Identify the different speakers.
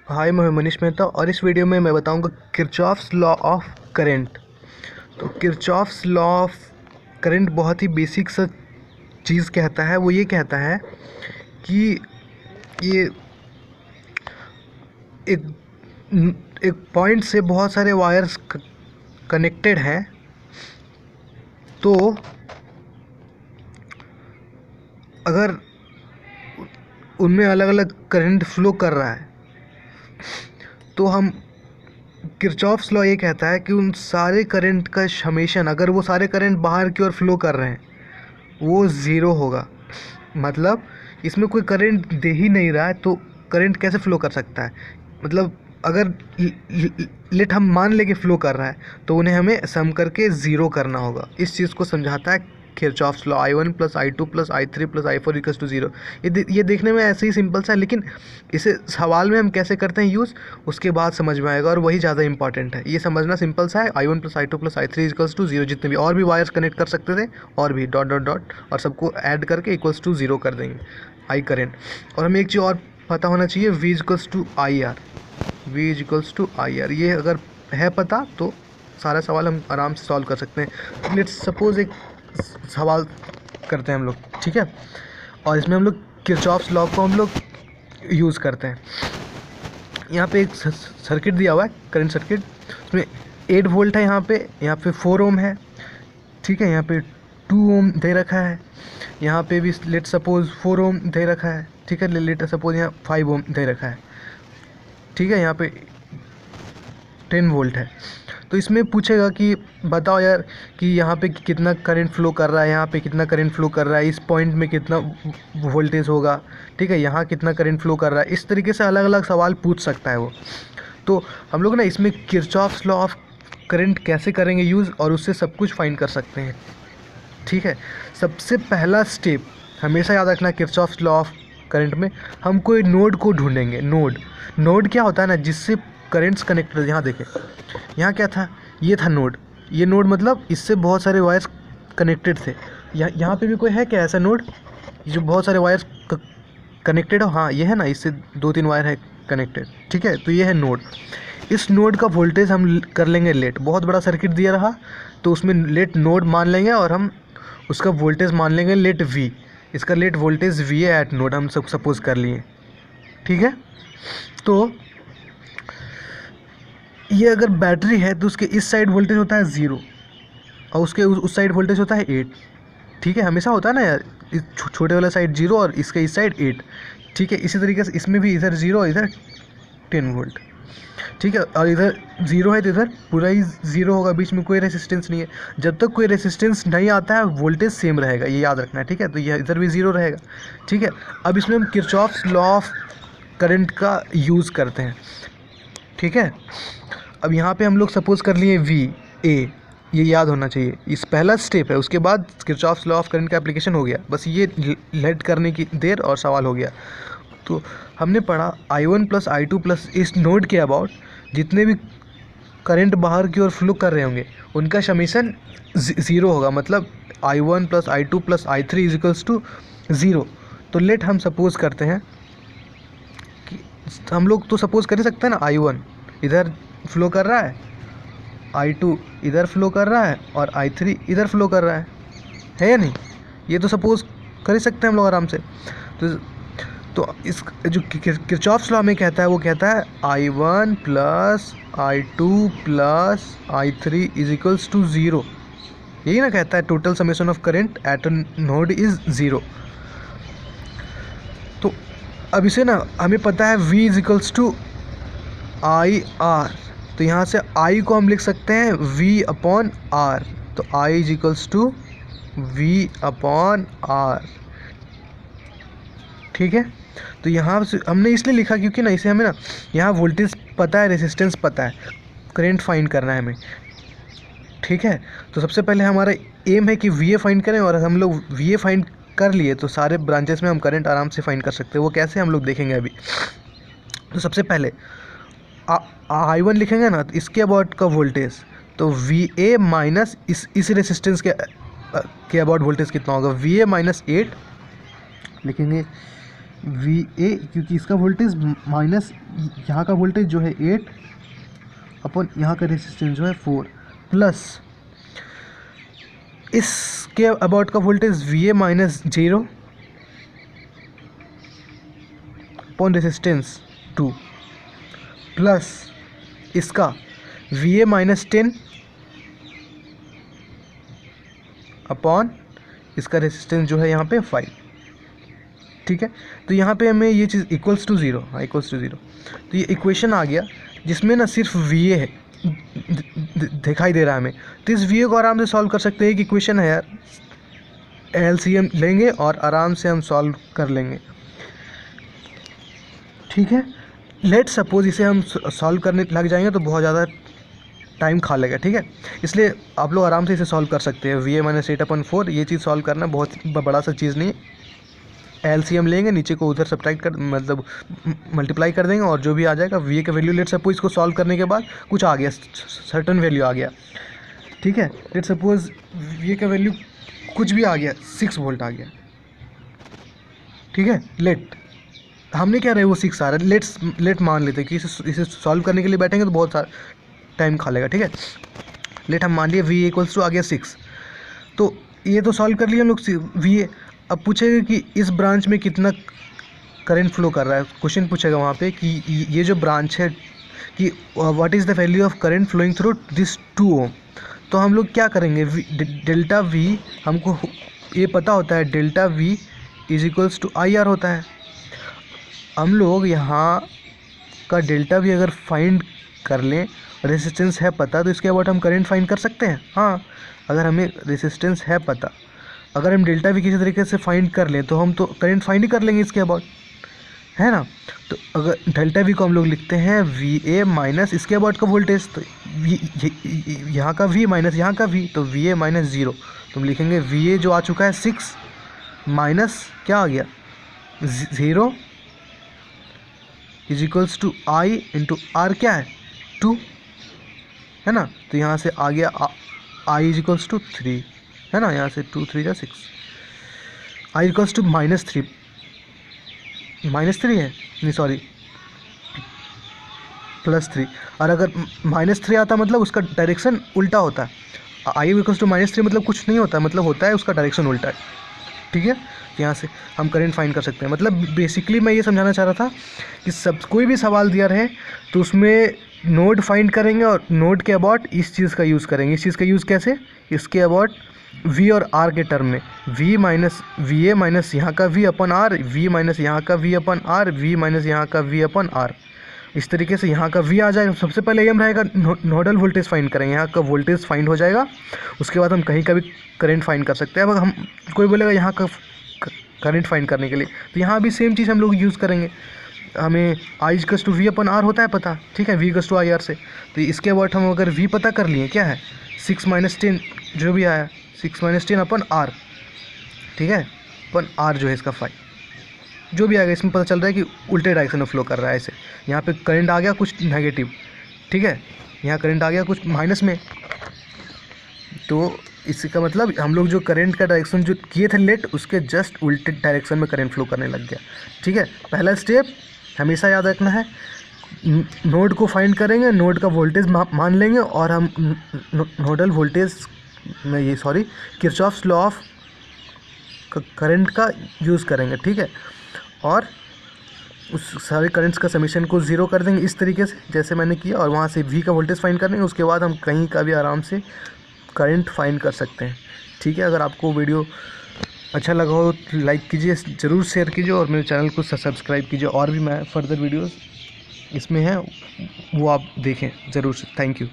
Speaker 1: हाय, मैं मनीष मेहता और इस वीडियो में मैं बताऊंगा किरचॉफ्स लॉ ऑफ करंट। तो किरचॉफ्स लॉ ऑफ करंट बहुत ही बेसिक सा चीज़ कहता है। वो ये कहता है कि ये एक एक पॉइंट से बहुत सारे वायर्स कनेक्टेड हैं, तो अगर उनमें अलग अलग करंट फ्लो कर रहा है तो हम किरचॉफ्स लॉ ये कहता है कि उन सारे करंट का समेशन, अगर वो सारे करंट बाहर की ओर फ्लो कर रहे हैं, वो ज़ीरो होगा। मतलब इसमें कोई करंट दे ही नहीं रहा है तो करंट कैसे फ्लो कर सकता है। मतलब अगर लेट हम मान लें कि फ़्लो कर रहा है तो उन्हें हमें सम करके ज़ीरो करना होगा। इस चीज़ को समझाता है Kirchhoff's law. I1 + I2 + I3 + I4 = 0। ये देखने में ऐसे ही सिंपल सा है, लेकिन इसे सवाल में हम कैसे करते हैं यूज़, उसके बाद समझ में आएगा और वही ज़्यादा इंपॉर्टेंट है। ये समझना सिंपल सा है। I1 + I2 + I3 = 0। जितने भी और भी वायर्स कनेक्ट कर सकते थे और भी डॉट डॉट डॉट और सबको ऐड करके =0 कर देंगे आई करंट। और हमें एक चीज़ और पता होना चाहिए, V = IR। ये अगर है पता तो सारा सवाल हम आराम से सॉल्व कर सकते हैं। लेट्स सपोज एक सवाल करते हैं हम लोग, ठीक है, और इसमें हम लोग किरचॉफ्स लॉ को हम लोग यूज़ करते हैं। यहाँ पे एक सर्किट दिया हुआ है, करंट सर्किट। उसमें 8 वोल्ट है, यहाँ पे 4 ओम है, ठीक है। यहाँ पे 2 ओम दे रखा है, यहाँ पे भी लेट सपोज 4 ओम दे रखा है, ठीक है। लेट सपोज यहाँ 5 ओम दे रखा है, ठीक है। यहाँ पे 10 वोल्ट है। तो इसमें पूछेगा कि बताओ यार कि यहाँ पे कितना करंट फ्लो कर रहा है, यहाँ पे कितना करंट फ्लो कर रहा है, इस पॉइंट में कितना वोल्टेज होगा, ठीक है, यहाँ कितना करंट फ्लो कर रहा है। इस तरीके से अलग अलग सवाल पूछ सकता है वो। तो हम लोग ना इसमें किरचॉफ्स लॉ ऑफ करंट कैसे करेंगे यूज़, और उससे सब कुछ फाइंड कर सकते हैं, ठीक है। सबसे पहला स्टेप हमेशा याद रखना, किरचॉफ्स लॉ ऑफ करंट में हम कोई नोड को ढूंढेंगे। नोड क्या होता है ना, जिससे करंट्स कनेक्टेड। यहाँ देखें, यहाँ क्या था, ये था नोड। ये नोड मतलब इससे बहुत सारे वायर्स कनेक्टेड थे। यहाँ पे भी कोई है क्या ऐसा नोड जो बहुत सारे वायर्स कनेक्टेड हो? हाँ, ये है ना, इससे 2-3 वायर है कनेक्टेड, ठीक है। तो ये है नोड। इस नोड का वोल्टेज हम कर लेंगे लेट। बहुत बड़ा सर्किट दिया रहा तो उसमें लेट नोड मान लेंगे और हम उसका वोल्टेज मान लेंगे लेट V। इसका लेट वोल्टेज V है एट नोड, हम सब सपोज कर लिए, ठीक है। तो ये अगर बैटरी है तो उसके इस साइड वोल्टेज होता है 0 और उसके उस साइड वोल्टेज होता है 8, ठीक है। हमेशा होता है ना यार, इस छोटे वाला साइड 0 और इसके इस साइड 8, ठीक है। इसी तरीके से इसमें भी इधर 0 और इधर 10 वोल्ट, ठीक है। और इधर 0 है तो इधर पूरा ही 0 होगा, बीच में कोई रेसिस्टेंस नहीं है। जब तक कोई रेसिस्टेंस नहीं आता है वोल्टेज सेम रहेगा, ये याद रखना है, ठीक है। तो ये इधर भी 0 रहेगा, ठीक है। अब इसमें हम किरचॉफ्स लॉ ऑफ करंट का यूज़ करते हैं, ठीक है। अब यहाँ पे हम लोग सपोज कर लिए VA, ये याद होना चाहिए, इस पहला स्टेप है। उसके बाद किरचॉफ्स लॉ ऑफ करंट का एप्लीकेशन हो गया, बस ये लेट करने की देर और सवाल हो गया। तो हमने पढ़ा I1 + I2 + इस नोड के अबाउट जितने भी करंट बाहर की ओर फ्लो कर रहे होंगे उनका समेशन 0 होगा। मतलब I1 + I2 + I3 = 0। तो लेट हम सपोज करते हैं कि हम लोग तो सपोज कर ही सकते हैं ना, I1 इधर फ्लो कर रहा है, I2 इधर फ्लो कर रहा है और I3 इधर फ्लो कर रहा है या नहीं? ये तो सपोज कर ही सकते हैं हम लोग आराम से। तो इस जो किरचॉफ्स लॉ में कहता है, वो कहता है I1 + I2 + I3 = 0। यही ना कहता है, total summation of current eight node is 0। तो अब इसे ना हमें पता है V = IR। तो यहाँ से I को हम लिख सकते हैं V/R। तो I = V/R, ठीक है। तो यहाँ से हमने इसलिए लिखा क्योंकि ना इसे हमें ना यहाँ वोल्टेज पता है, रेसिस्टेंस पता है, करंट फाइंड करना है हमें, ठीक है। तो सबसे पहले हमारा एम है कि VA फाइंड करें, और हम लोग VA फाइंड कर लिए तो सारे ब्रांचेस में हम करंट आराम से फाइंड कर सकते हैं। वो कैसे हम लोग देखेंगे अभी। तो सबसे पहले I1 लिखेंगे ना, तो इसके अबाउट का वोल्टेज, तो VA माइनस इस रेसिस्टेंस के अबाउट वोल्टेज कितना होगा, VA - 8 लिखेंगे। VA, क्योंकि इसका वोल्टेज माइनस यहाँ का वोल्टेज जो है 8 अपन यहाँ का रेजिस्टेंस जो है 4 प्लस इसके अबाउट का voltage VA minus 0 upon resistance 2 plus इसका VA माइनस 10 अपॉन इसका रेजिस्टेंस जो है यहाँ पे 5। ठीक है, तो यहाँ पे हमें ये चीज़ इक्वल्स टू ज़ीरो, हाँ इक्वल्स टू ज़ीरो। तो ये इक्वेशन आ गया जिसमें ना सिर्फ VA है दिखाई दे रहा है हमें। तो इस VA को आराम से सॉल्व कर सकते हैं कि इक्वेशन है यार, LCM लेंगे और आराम से हम सॉल्व कर लेंगे। ठीक है, लेट सपोज इसे हम सॉल्व करने लग जाएंगे तो बहुत ज़्यादा टाइम खा लेगा। ठीक है, इसलिए आप लोग आराम से इसे सॉल्व कर सकते हैं। VA माइनस 8/4 ये चीज़ सॉल्व करना बहुत बड़ा सा चीज़ नहीं है। LCM लेंगे, नीचे को उधर सब्ट्रैक्ट कर मतलब मल्टीप्लाई कर देंगे और जो भी आ जाएगा VA का वैल्यू, लेट सपोज इसको सॉल्व करने के बाद कुछ आ गया, सर्टन वैल्यू आ गया। ठीक है, लेट सपोज VA का वैल्यू कुछ भी आ गया, 6 वोल्ट आ गया। ठीक है, लेट हमने क्या रहे वो 6 आ रहा है, लेट मान लेते हैं कि इसे सॉल्व करने के लिए बैठेंगे तो बहुत सारा टाइम खा लेगा। ठीक है, लेट हम मान लिए VA इक्वल्स टू आ गया 6, तो ये तो सॉल्व कर लिया हम लोग VA। अब पूछेगा कि इस ब्रांच में कितना करंट फ्लो कर रहा है, क्वेश्चन पूछेगा वहाँ पे कि ये जो ब्रांच है कि what is the value of current flowing through this 2 ohm. तो हम लोग क्या करेंगे, डेल्टा V हमको ये पता होता है, delta V is equals to IR होता है। हम लोग यहाँ का डेल्टा V अगर फाइंड कर लें, रेसिस्टेंस है पता, तो इसके अबाउट हम करंट फाइंड कर सकते हैं। हाँ, अगर हमें रेसिस्टेंस है पता, अगर हम डेल्टा V किसी तरीके से फाइंड कर लें तो हम तो करंट फाइंड ही कर लेंगे इसके अबाउट, है ना। तो अगर डेल्टा V को हम लोग लिखते हैं VA माइनस इसके अबाउट का वोल्टेज, तो यहाँ का V माइनस यहाँ का V, तो VA माइनस 0। तो हम लिखेंगे VA जो आ चुका है 6 माइनस क्या आ गया 0 is equals to I into R क्या है 2, है ना। तो यहाँ से आ गया I इज इक्वल्स टू 3, है ना, यहाँ से 2 3 6, I इक्वल्स टू -3 है, नहीं सॉरी +3। और अगर -3 आता मतलब उसका डायरेक्शन उल्टा होता है। I इक्वल्स टू -3 मतलब कुछ नहीं होता, मतलब होता है उसका डायरेक्शन उल्टा है। ठीक है, यहाँ से हम करंट फाइंड कर सकते हैं। मतलब बेसिकली मैं ये समझाना चाह रहा था कि कोई भी सवाल दिया रहे तो उसमें नोड फाइंड करेंगे और नोड के अबाउट इस चीज़ का यूज़ करेंगे। इस चीज़ का यूज़ कैसे, इसके अबाउट V और R के टर्म में, V माइनस VA माइनस यहाँ का V upon R, V minus यहाँ का V upon R, V minus यहाँ का V अपन R। इस तरीके से यहाँ का V आ जाएगा। सबसे पहले एम रहेगा नोडल वोल्टेज फाइंड करेंगे, यहाँ का वोल्टेज फाइंड हो जाएगा, उसके बाद हम कहीं का भी करंट फाइंड कर सकते हैं। अब हम कोई बोलेगा यहाँ का करंट फाइंड करने के लिए, तो यहाँ भी सेम चीज़ हम लोग यूज़ करेंगे। हमें I equals to V upon R होता है पता, ठीक है, V इक्वल्स टू IR से। तो इसके अबाउट हम अगर V पता कर लिए, क्या है 6 - 10 जो भी आया 6 - 10 अपन R, ठीक है, अपन R जो है इसका 5 जो भी आएगा, इसमें पता चल रहा है कि उल्टे डायरेक्शन में फ्लो कर रहा है ऐसे। यहाँ पे करंट आ गया कुछ नेगेटिव, ठीक है, यहाँ करंट आ गया कुछ माइनस में, तो इसका मतलब हम लोग जो करंट का डायरेक्शन जो किए थे लेट, उसके जस्ट उल्टे डायरेक्शन में करंट फ्लो करने लग गया। ठीक है, पहला स्टेप हमेशा याद रखना है, नोड को फाइंड करेंगे, नोड का वोल्टेज मान लेंगे और हम नोडल वोल्टेज में ये किरचॉफ्स लॉ ऑफ करंट का यूज़ करेंगे। ठीक है, और उस सारे करंट्स का समीशन को 0 कर देंगे इस तरीके से जैसे मैंने किया, और वहाँ से V का वोल्टेज फाइंड कर लेंगे। उसके बाद हम कहीं का भी आराम से करंट फाइंड कर सकते हैं। ठीक है, अगर आपको वीडियो अच्छा लगा हो तो लाइक कीजिए, ज़रूर शेयर कीजिए और मेरे चैनल को सब्सक्राइब कीजिए। और भी मैं फर्दर वीडियोस इसमें हैं वो आप देखें ज़रूर से। Thank you.